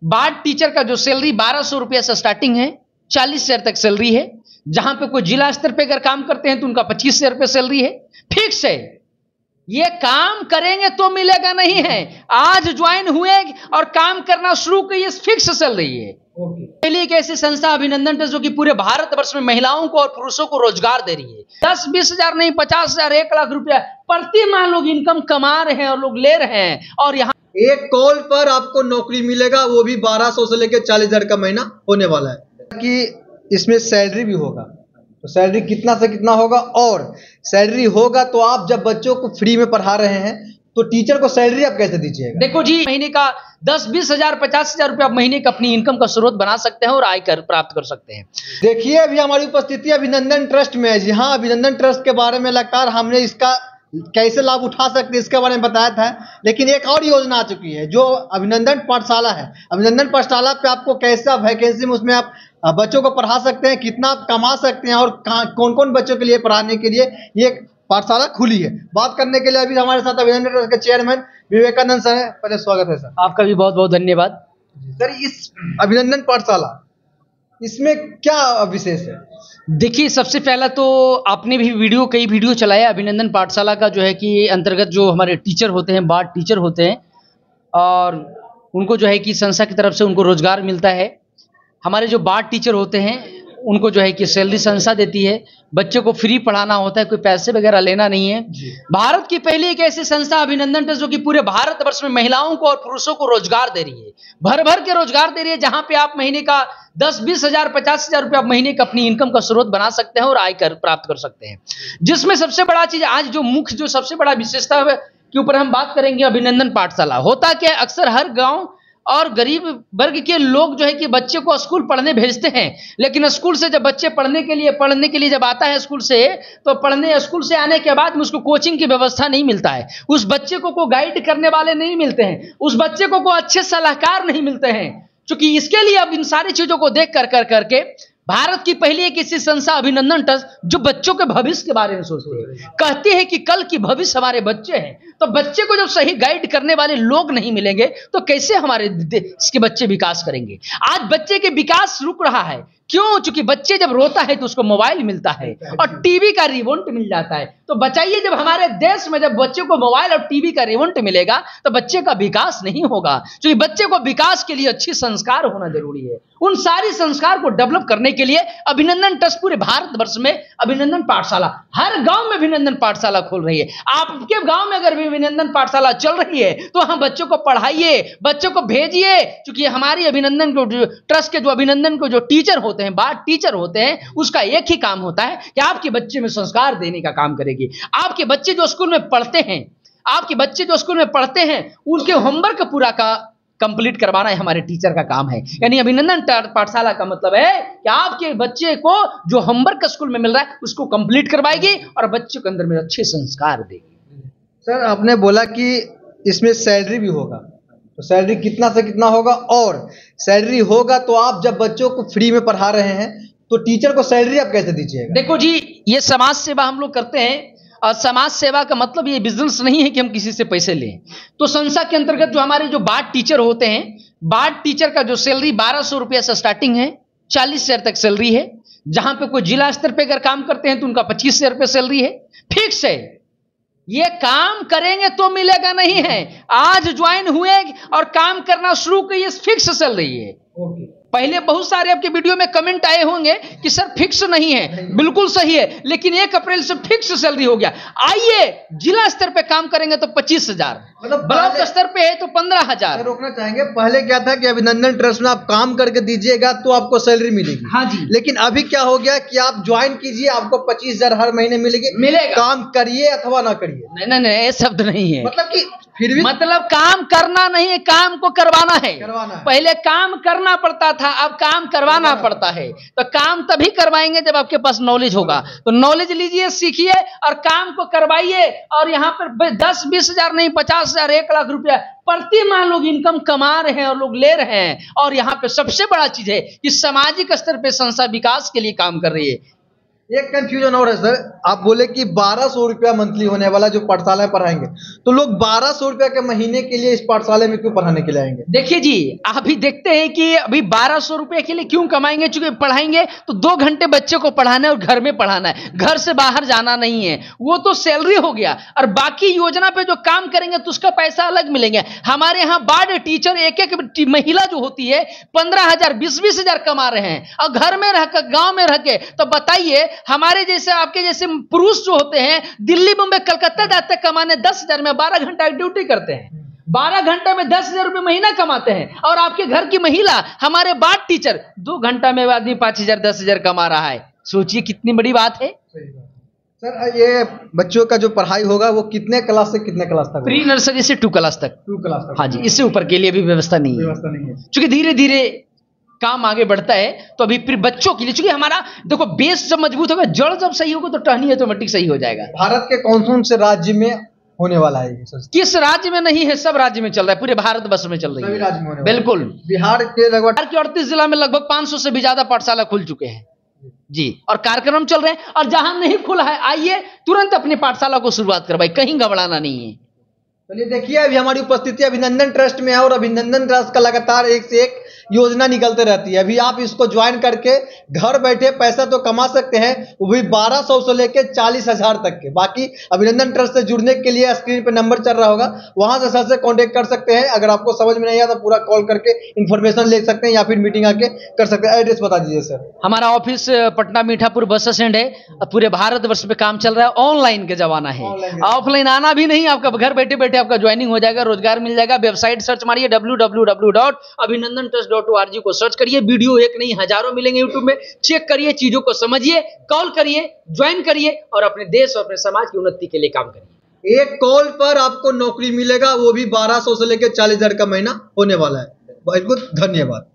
बाद टीचर का जो सैलरी 1200 रुपया से स्टार्टिंग है, 40,000 तक सैलरी है। जहां पे कोई जिला स्तर पे अगर काम करते हैं तो उनका 25,000 रुपये सैलरी है, फिक्स है। ये काम करेंगे तो मिलेगा नहीं है, आज ज्वाइन हुए और काम करना शुरू किए, फिक्स सैलरी है। पहले एक ऐसी संस्था अभिनंदन ट्रस्ट जो कि पूरे भारतवर्ष में महिलाओं को और पुरुषों को रोजगार दे रही है। 10-20 हजार नहीं, 50,000, 1 लाख रुपया प्रति माह लोग इनकम कमा रहे हैं और लोग ले रहे हैं। और यहाँ एक कॉल पर आपको नौकरी मिलेगा, वो भी 1200 से लेकर 40,000 का महीना होने वाला है। कि इसमें सैलरी भी होगा, तो सैलरी कितना से कितना होगा, और सैलरी होगा तो आप जब बच्चों को फ्री में पढ़ा रहे हैं तो टीचर को सैलरी आप कैसे दीजिएगा? देखो जी, महीने का 10-20 हजार, 50,000 रुपया आप महीने का अपनी इनकम का स्रोत बना सकते हैं और आय कर प्राप्त कर सकते हैं। देखिए, अभी हमारी उपस्थिति अभिनंदन ट्रस्ट में है। जी हाँ, अभिनंदन ट्रस्ट के बारे में लगातार हमने इसका कैसे लाभ उठा सकते हैं इसके बारे में बताया था, लेकिन एक और योजना आ चुकी है जो अभिनंदन पाठशाला है। अभिनंदन पाठशाला पे आपको कैसे वैकेंसी में उसमें आप बच्चों को पढ़ा सकते हैं, कितना आप कमा सकते हैं और कौन कौन बच्चों के लिए पढ़ाने के लिए ये पाठशाला खुली है। बात करने के लिए अभी हमारे साथ अभिनंदन ट्रस्ट के चेयरमैन विवेकानंद सर है। पहले स्वागत है सर। आपका भी बहुत बहुत धन्यवाद। सर, इस अभिनंदन पाठशाला इसमें क्या विशेष है? देखिए, सबसे पहला तो आपने भी कई वीडियो चलाया अभिनंदन पाठशाला का, जो है कि अंतर्गत जो हमारे टीचर होते हैं, बाद टीचर होते हैं, और उनको जो है कि संस्था की तरफ से उनको रोजगार मिलता है। हमारे जो बाद टीचर होते हैं उनको जो है कि सैलरी संस्था देती है, बच्चों को फ्री पढ़ाना होता है, कोई पैसे वगैरह लेना नहीं है। भारत की पहली एक ऐसी संस्था अभिनंदन ट्रस्ट जो कि पूरे भारतवर्ष में महिलाओं को और पुरुषों को रोजगार दे रही है, भर भर के रोजगार दे रही है। जहां पे आप महीने का 10-20 हजार, 50,000 रुपया आप महीने का अपनी इनकम का स्रोत बना सकते हैं और आय कर प्राप्त कर सकते हैं। जिसमें सबसे बड़ा चीज आज जो मुख्य जो सबसे बड़ा विशेषता के ऊपर हम बात करेंगे, अभिनंदन पाठशाला होता क्या है, अक्सर हर गाँव और गरीब वर्ग के लोग जो है कि बच्चे को स्कूल पढ़ने भेजते हैं, लेकिन स्कूल से जब बच्चे पढ़ने के लिए जब आता है स्कूल से, तो स्कूल से आने के बाद में उसको कोचिंग की व्यवस्था नहीं मिलता है, उस बच्चे को गाइड करने वाले नहीं मिलते हैं, उस बच्चे को अच्छे सलाहकार नहीं मिलते हैं। क्योंकि इसके लिए अब इन सारी चीजों को देख करके भारत की पहली एक ऐसी संस्था अभिनंदन ट्रस्ट जो बच्चों के भविष्य के बारे में सोचती है, कहती है कि कल की भविष्य हमारे बच्चे हैं, तो बच्चे को जब सही गाइड करने वाले लोग नहीं मिलेंगे तो कैसे हमारे देश के बच्चे विकास करेंगे। आज बच्चे के विकास रुक रहा है, क्यों? क्योंकि बच्चे जब रोता है तो उसको मोबाइल मिलता है और टीवी का रिमोट मिल जाता है। तो बचाइए, जब हमारे देश में जब बच्चे को मोबाइल और टीवी का रिमोट मिलेगा तो बच्चे का विकास नहीं होगा। क्योंकि बच्चे को विकास के लिए अच्छी संस्कार होना जरूरी है। उन सारी संस्कार को डेवलप करने के लिए अभिनंदन ट्रस्ट पूरे भारतवर्ष में अभिनंदन पाठशाला, हर गांव में अभिनंदन पाठशाला खोल रही है। आपके गांव में अगर अभिनंदन पाठशाला चल रही है तो हम बच्चों को पढ़ाइए, बच्चों को भेजिए। क्योंकि हमारी अभिनंदन को ट्रस्ट के जो अभिनंदन को जो टीचर होते हैं, बाद टीचर होते हैं, उसका एक ही काम होता है कि आपके बच्चे में संस्कार देने का काम करेगी। आपके बच्चे जो स्कूल में पढ़ते हैं उनके होमवर्क पूरा का कंप्लीट करवाना है हमारे टीचर का काम है। यानी अभिनंदन पाठशाला का मतलब है कि आपके बच्चे को जो होमवर्क स्कूल में मिल रहा है उसको कंप्लीट करवाएगी और बच्चों के अंदर में अच्छे संस्कार देगी। सर, आपने बोला कि इसमें सैलरी भी होगा, तो सैलरी कितना से कितना होगा, और सैलरी होगा तो आप जब बच्चों को फ्री में पढ़ा रहे हैं तो टीचर को सैलरी आप कैसे दीजिएगा? देखो जी, ये समाज सेवा हम लोग करते हैं और समाज सेवा का मतलब ये बिजनेस नहीं है कि हम किसी से पैसे लें। तो संस्था के अंतर्गत जो हमारे जो बाद टीचर होते हैं, बाद टीचर का जो सैलरी 1200 रुपया से स्टार्टिंग है, 40,000 तक सैलरी है। जहां पे कोई जिला स्तर पे अगर काम करते हैं तो उनका 25,000 रुपये सैलरी है, फिक्स है। ये काम करेंगे तो मिलेगा नहीं है, आज ज्वाइन हुए और काम करना शुरू किए, फिक्स सैलरी है। पहले बहुत सारे आपके वीडियो में कमेंट आए होंगे कि सर फिक्स नहीं है, बिल्कुल सही है, लेकिन 1 अप्रैल से फिक्स सैलरी हो गया। आइए, जिला स्तर पे काम करेंगे तो 25,000, मतलब ब्लॉक स्तर पे है तो 15,000। रोकना चाहेंगे, पहले क्या था कि अभिनंदन ट्रस्ट में आप काम करके दीजिएगा तो आपको सैलरी मिलेगी। हाँ जी। लेकिन अभी क्या हो गया कि आप ज्वाइन कीजिए, आपको 25,000 हर महीने मिलेगा। काम करिए अथवा ना करिए। नहीं, ये शब्द नहीं है। मतलब कि फिर भी मतलब काम करना नहीं है, काम को करवाना है। पहले काम करना पड़ता था, अब काम करवाना पड़ता है। तो काम तभी करवाएंगे जब आपके पास नॉलेज होगा। तो नॉलेज लीजिए, सीखिए और काम को करवाइए। और यहाँ पर 10-20 हजार नहीं, 50,000, 1 लाख रुपया प्रति माह लोग इनकम कमा रहे हैं और लोग ले रहे हैं। और यहाँ पे सबसे बड़ा चीज है कि सामाजिक स्तर पे संस्था विकास के लिए काम कर रही है। एक कंफ्यूजन और है सर, आप बोले कि 1200 रुपया मंथली होने वाला जो पाठशाला में पढ़ाएंगे, तो लोग 1200 रुपया के महीने के लिए इस पाठशाला में क्यों पढ़ाने के लिए आएंगे? देखिए जी, आप भी देखते हैं कि अभी 1200 रुपए के लिए क्यों कमाएंगे, चूंकि पढ़ाएंगे तो 2 घंटे बच्चे को पढ़ाना है और घर में पढ़ाना है, घर से बाहर जाना नहीं है, वो तो सैलरी हो गया। और बाकी योजना पे जो काम करेंगे तो उसका पैसा अलग मिलेंगे। हमारे यहाँ बाढ़ टीचर एक एक महिला जो होती है 15,000 20-20 हजार कमा रहे हैं, और घर में रहकर गांव में रह के, तो बताइए हमारे जैसे आपके जैसे पुरुष जो होते हैं दिल्ली मुंबई कलकत्ता जाते कमाने 10,000 में 12 घंटा ड्यूटी करते हैं, 12 घंटे में 10,000 रुपए महीना कमाते हैं। और आपके घर की महिला, हमारे बात टीचर 2 घंटा में आदमी 5,000 10,000 कमा रहा है। सोचिए कितनी बड़ी बात है। सर ये बच्चों का जो पढ़ाई होगा वो कितने क्लास से कितने क्लास तक? प्री नर्सरी से 2 क्लास तक। 2 क्लास तक। हाँ जी, इससे ऊपर के लिए भी व्यवस्था नहीं है, क्योंकि धीरे धीरे काम आगे बढ़ता है। तो अभी फिर बच्चों के लिए, चूंकि हमारा देखो बेस जब मजबूत होगा, जड़ जब सही होगा तो टहनी ऑटोमेटिक सही हो जाएगा। भारत के कौन से राज्य में होने वाला है ये? किस राज्य में नहीं है, सब राज्य में चल रहा है, पूरे भारत वर्ष में चल रही है, सभी राज्य में होने बिल्कुल। बिहार के लगभग 38 जिला में लगभग 500 से भी ज्यादा पाठशाला खुल चुके हैं जी, और कार्यक्रम चल रहे हैं। और जहां नहीं खुला है, आइए तुरंत अपनी पाठशाला को शुरुआत करवाइए, कहीं घबराना नहीं है। चलिए देखिए, अभी हमारी उपस्थिति अभिनंदन ट्रस्ट में है और अभिनंदन ट्रस्ट का लगातार एक से एक योजना निकलते रहती है। अभी आप इसको ज्वाइन करके घर बैठे पैसा तो कमा सकते हैं, वो भी 1200 से लेके 40,000 तक के। बाकी अभिनंदन ट्रस्ट से जुड़ने के लिए स्क्रीन पे नंबर चल रहा होगा, वहां से सर से कांटेक्ट कर सकते हैं। अगर आपको समझ में नहीं आया तो पूरा कॉल करके इन्फॉर्मेशन ले सकते हैं या फिर मीटिंग आके कर सकते हैं। एड्रेस बता दीजिए सर। हमारा office Patna Mithapur bus stand है। पूरे भारत वर्ष में काम चल रहा है, ऑनलाइन का जमाना है, ऑफलाइन आना भी नहीं, आपका घर बैठे बैठे आपका ज्वाइनिंग हो जाएगा, रोजगार मिल जाएगा। वेबसाइट सर्च मारिए www.abhinandantrust.org को सर्च करिए, वीडियो एक नहीं हजारों मिलेंगे यूट्यूब में, चेक करिए, चीजों को समझिए, कॉल करिए, ज्वाइन करिए और अपने देश और अपने समाज की उन्नति के लिए काम करिए। एक कॉल पर आपको नौकरी मिलेगा, वो भी 1200 से लेकर 40,000 का महीना होने वाला है। बहुत बहुत धन्यवाद।